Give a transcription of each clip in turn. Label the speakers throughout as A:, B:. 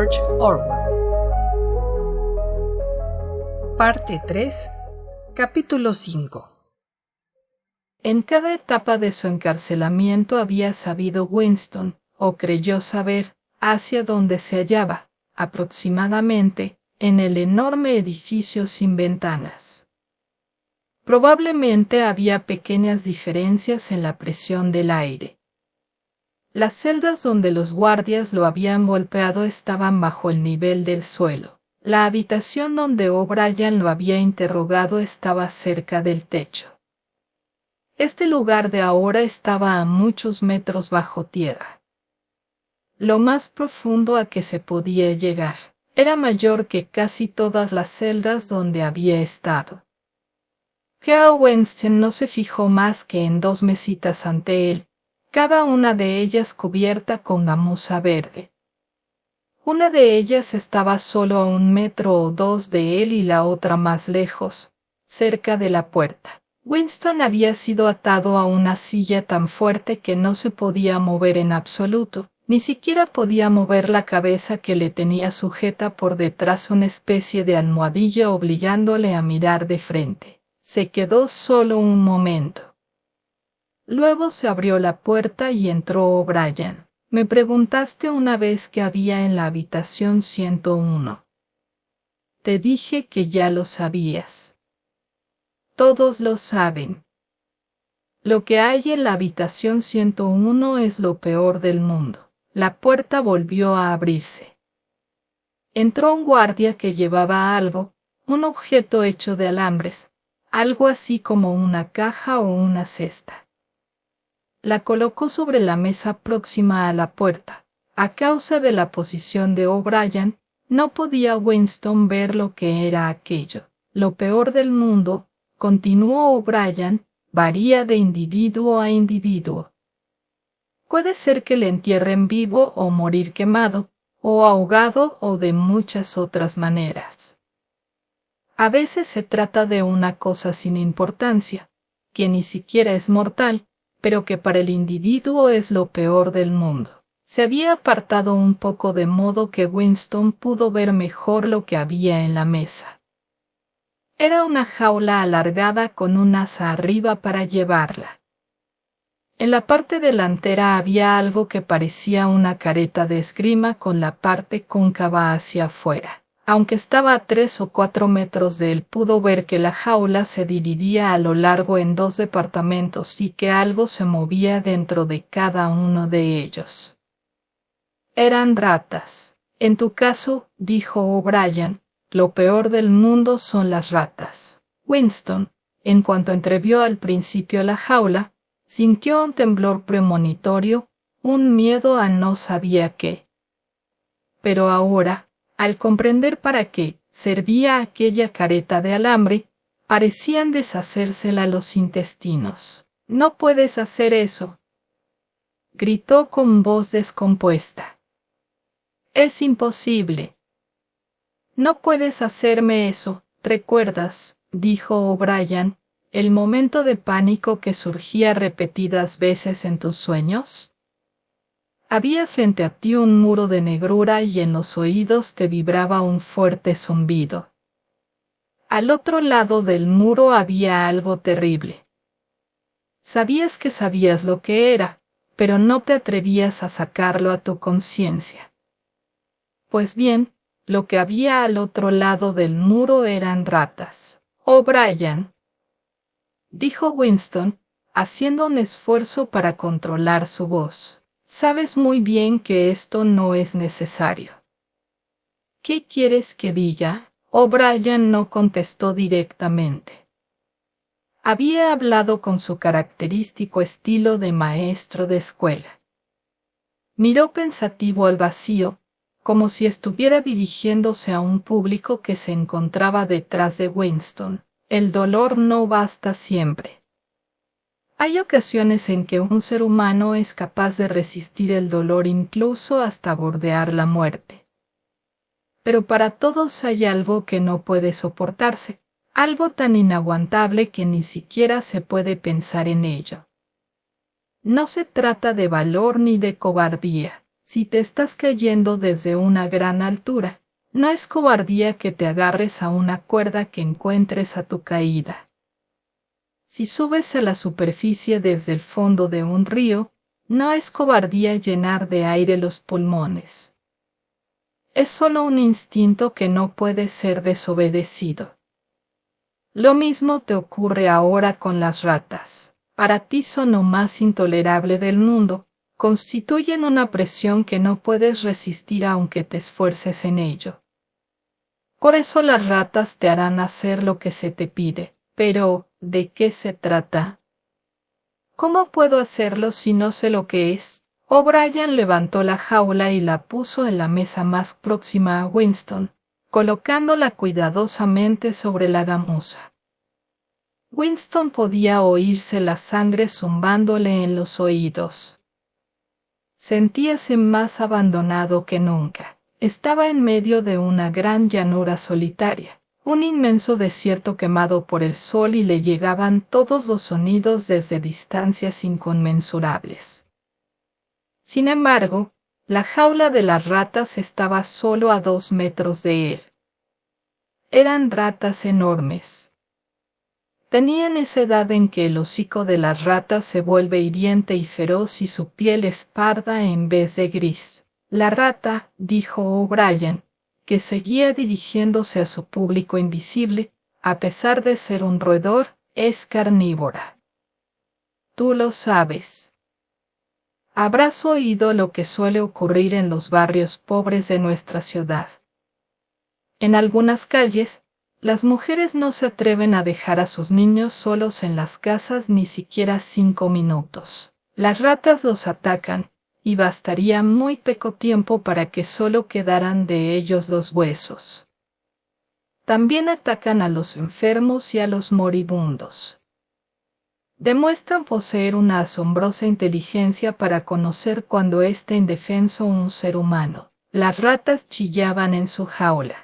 A: George Orwell. Parte 3, capítulo 5. En cada etapa de su encarcelamiento había sabido Winston, o creyó saber, hacia dónde se hallaba, aproximadamente, en el enorme edificio sin ventanas. Probablemente había pequeñas diferencias en la presión del aire. Las celdas donde los guardias lo habían golpeado estaban bajo el nivel del suelo. La habitación donde O'Brien lo había interrogado estaba cerca del techo. Este lugar de ahora estaba a muchos metros bajo tierra. Lo más profundo a que se podía llegar era mayor que casi todas las celdas donde había estado. Hal Winston no se fijó más que en 2 mesitas ante él, cada una de ellas cubierta con gamuza verde. Una de ellas estaba solo a 1 metro o 2 de él y la otra más lejos, cerca de la puerta. Winston había sido atado a una silla tan fuerte que no se podía mover en absoluto, ni siquiera podía mover la cabeza que le tenía sujeta por detrás una especie de almohadilla obligándole a mirar de frente. Se quedó solo un momento. Luego se abrió la puerta y entró O'Brien. Me preguntaste una vez qué había en la habitación 101. Te dije que ya lo sabías. Todos lo saben. Lo que hay en la habitación 101 es lo peor del mundo. La puerta volvió a abrirse. Entró un guardia que llevaba algo, un objeto hecho de alambres, algo así como una caja o una cesta. La colocó sobre la mesa próxima a la puerta. A causa de la posición de O'Brien, no podía Winston ver lo que era aquello. Lo peor del mundo, continuó O'Brien, varía de individuo a individuo. Puede ser que le entierren vivo o morir quemado, o ahogado o de muchas otras maneras. A veces se trata de una cosa sin importancia, que ni siquiera es mortal, pero que para el individuo es lo peor del mundo. Se había apartado un poco de modo que Winston pudo ver mejor lo que había en la mesa. Era una jaula alargada con un asa arriba para llevarla. En la parte delantera había algo que parecía una careta de esgrima con la parte cóncava hacia afuera. Aunque estaba a 3 o 4 metros de él, pudo ver que la jaula se dividía a lo largo en 2 departamentos y que algo se movía dentro de cada uno de ellos. Eran ratas. En tu caso, dijo O'Brien, lo peor del mundo son las ratas. Winston, en cuanto entrevió al principio la jaula, sintió un temblor premonitorio, un miedo a no sabía qué. Pero ahora, al comprender para qué servía aquella careta de alambre, parecían deshacérsela los intestinos. «No puedes hacer eso», gritó con voz descompuesta. «Es imposible». «No puedes hacerme eso, ¿recuerdas?», dijo O'Brien, «el momento de pánico que surgía repetidas veces en tus sueños?» Había frente a ti un muro de negrura y en los oídos te vibraba un fuerte zumbido. Al otro lado del muro había algo terrible. Sabías que sabías lo que era, pero no te atrevías a sacarlo a tu conciencia. Pues bien, lo que había al otro lado del muro eran ratas. «O'Brien», dijo Winston, haciendo un esfuerzo para controlar su voz. «Sabes muy bien que esto no es necesario». «¿Qué quieres que diga?». O'Brien no contestó directamente. Había hablado con su característico estilo de maestro de escuela. Miró pensativo al vacío, como si estuviera dirigiéndose a un público que se encontraba detrás de Winston. El dolor no basta siempre. Hay ocasiones en que un ser humano es capaz de resistir el dolor incluso hasta bordear la muerte. Pero para todos hay algo que no puede soportarse, algo tan inaguantable que ni siquiera se puede pensar en ello. No se trata de valor ni de cobardía, Si te estás cayendo desde una gran altura, no es cobardía que te agarres a una cuerda que encuentres a tu caída. Si subes a la superficie desde el fondo de un río, no es cobardía llenar de aire los pulmones. Es solo un instinto que no puede ser desobedecido. Lo mismo te ocurre ahora con las ratas. Para ti son lo más intolerable del mundo, constituyen una presión que no puedes resistir aunque te esfuerces en ello. Por eso las ratas te harán hacer lo que se te pide. Pero, ¿de qué se trata? ¿Cómo puedo hacerlo si no sé lo que es? O'Brien levantó la jaula y la puso en la mesa más próxima a Winston, colocándola cuidadosamente sobre la gamuza. Winston podía oírse la sangre zumbándole en los oídos. Sentíase más abandonado que nunca. Estaba en medio de una gran llanura solitaria, un inmenso desierto quemado por el sol y le llegaban todos los sonidos desde distancias inconmensurables. Sin embargo, la jaula de las ratas estaba solo a 2 metros de él. Eran ratas enormes. Tenían esa edad en que el hocico de las ratas se vuelve hiriente y feroz y su piel es parda en vez de gris. La rata, dijo O'Brien, que seguía dirigiéndose a su público invisible, a pesar de ser un roedor, es carnívora. Tú lo sabes. Habrás oído lo que suele ocurrir en los barrios pobres de nuestra ciudad. En algunas calles, las mujeres no se atreven a dejar a sus niños solos en las casas ni siquiera 5 minutos. Las ratas los atacan, y bastaría muy poco tiempo para que solo quedaran de ellos los huesos. También atacan a los enfermos y a los moribundos. Demuestran poseer una asombrosa inteligencia para conocer cuando está indefenso un ser humano. Las ratas chillaban en su jaula.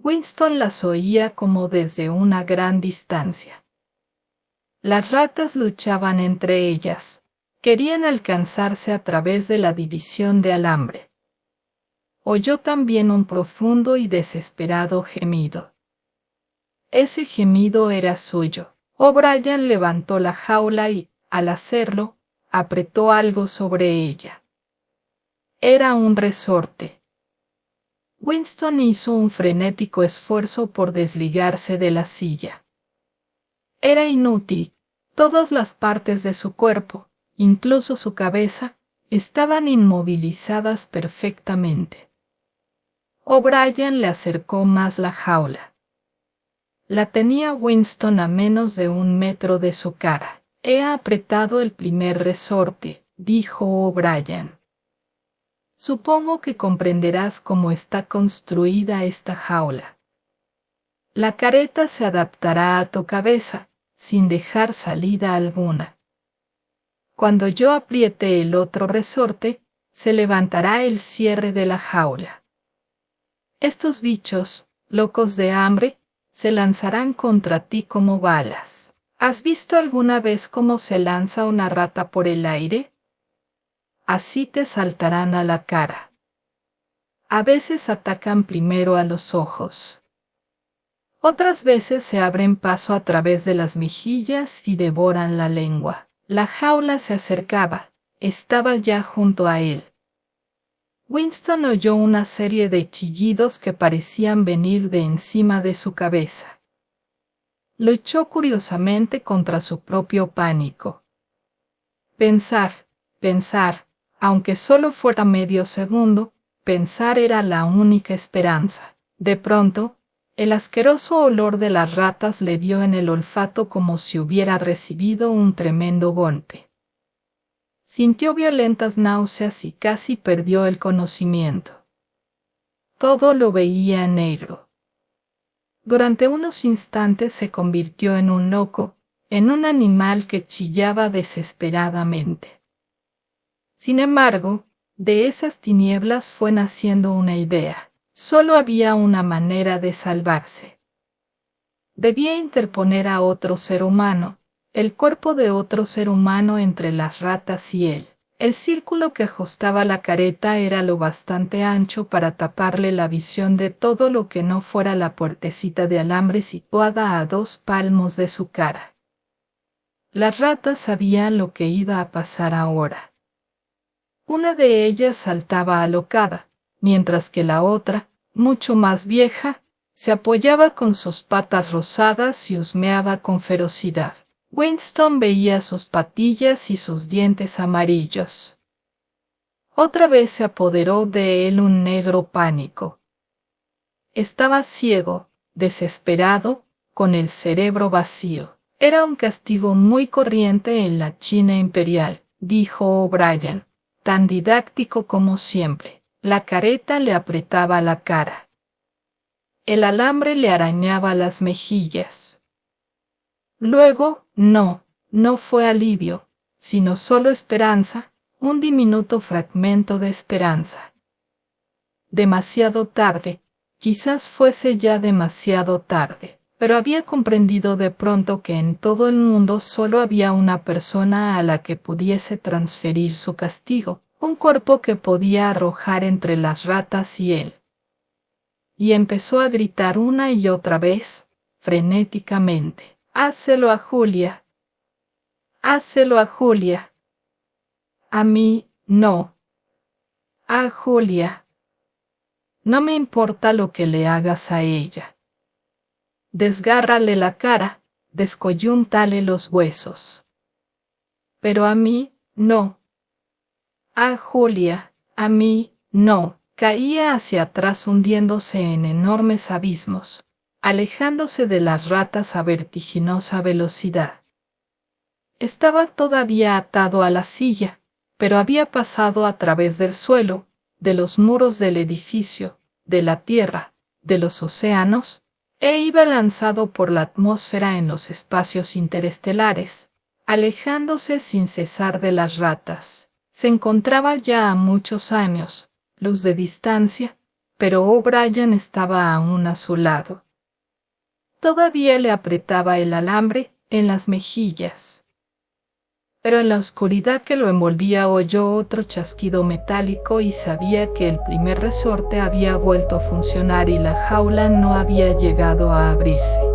A: Winston las oía como desde una gran distancia. Las ratas luchaban entre ellas, querían alcanzarse a través de la división de alambre. Oyó también un profundo y desesperado gemido. Ese gemido era suyo. O'Brien levantó la jaula y, al hacerlo, apretó algo sobre ella. Era un resorte. Winston hizo un frenético esfuerzo por desligarse de la silla. Era inútil. Todas las partes de su cuerpo, incluso su cabeza, estaban inmovilizadas perfectamente. O'Brien le acercó más la jaula. La tenía Winston a menos de 1 metro de su cara. He apretado el primer resorte, dijo O'Brien. Supongo que comprenderás cómo está construida esta jaula. La careta se adaptará a tu cabeza, sin dejar salida alguna. Cuando yo apriete el otro resorte, se levantará el cierre de la jaula. Estos bichos, locos de hambre, se lanzarán contra ti como balas. ¿Has visto alguna vez cómo se lanza una rata por el aire? Así te saltarán a la cara. A veces atacan primero a los ojos. Otras veces se abren paso a través de las mejillas y devoran la lengua. La jaula se acercaba, estaba ya junto a él. Winston oyó una serie de chillidos que parecían venir de encima de su cabeza. Luchó curiosamente contra su propio pánico. Pensar, aunque solo fuera medio segundo, pensar era la única esperanza. De pronto, el asqueroso olor de las ratas le dio en el olfato como si hubiera recibido un tremendo golpe. Sintió violentas náuseas y casi perdió el conocimiento. Todo lo veía negro. Durante unos instantes se convirtió en un loco, en un animal que chillaba desesperadamente. Sin embargo, de esas tinieblas fue naciendo una idea. Solo había una manera de salvarse. Debía interponer a otro ser humano, el cuerpo de otro ser humano entre las ratas y él. El círculo que ajustaba la careta era lo bastante ancho para taparle la visión de todo lo que no fuera la puertecita de alambre situada a 2 palmos de su cara. Las ratas sabían lo que iba a pasar ahora. Una de ellas saltaba alocada, mientras que la otra, mucho más vieja, se apoyaba con sus patas rosadas y husmeaba con ferocidad. Winston veía sus patillas y sus dientes amarillos. Otra vez se apoderó de él un negro pánico. Estaba ciego, desesperado, con el cerebro vacío. Era un castigo muy corriente en la China imperial, dijo O'Brien, tan didáctico como siempre. La careta le apretaba la cara. El alambre le arañaba las mejillas. Luego, no fue alivio, sino solo esperanza, un diminuto fragmento de esperanza. Demasiado tarde, quizás fuese ya demasiado tarde, pero había comprendido de pronto que en todo el mundo solo había una persona a la que pudiese transferir su castigo, un cuerpo que podía arrojar entre las ratas y él. Y empezó a gritar una y otra vez, frenéticamente: «¡Hácelo a Julia! ¡Hácelo a Julia! A mí, no. A Julia. No me importa lo que le hagas a ella. Desgárrale la cara, descoyúntale los huesos. Pero a mí, no. A Julia, a mí, no». Caía hacia atrás hundiéndose en enormes abismos, alejándose de las ratas a vertiginosa velocidad. Estaba todavía atado a la silla, pero había pasado a través del suelo, de los muros del edificio, de la tierra, de los océanos, e iba lanzado por la atmósfera en los espacios interestelares, alejándose sin cesar de las ratas. Se encontraba ya a muchos años, luz de distancia, pero O'Brien estaba aún a su lado. Todavía le apretaba el alambre en las mejillas. Pero en la oscuridad que lo envolvía oyó otro chasquido metálico y sabía que el primer resorte había vuelto a funcionar y la jaula no había llegado a abrirse.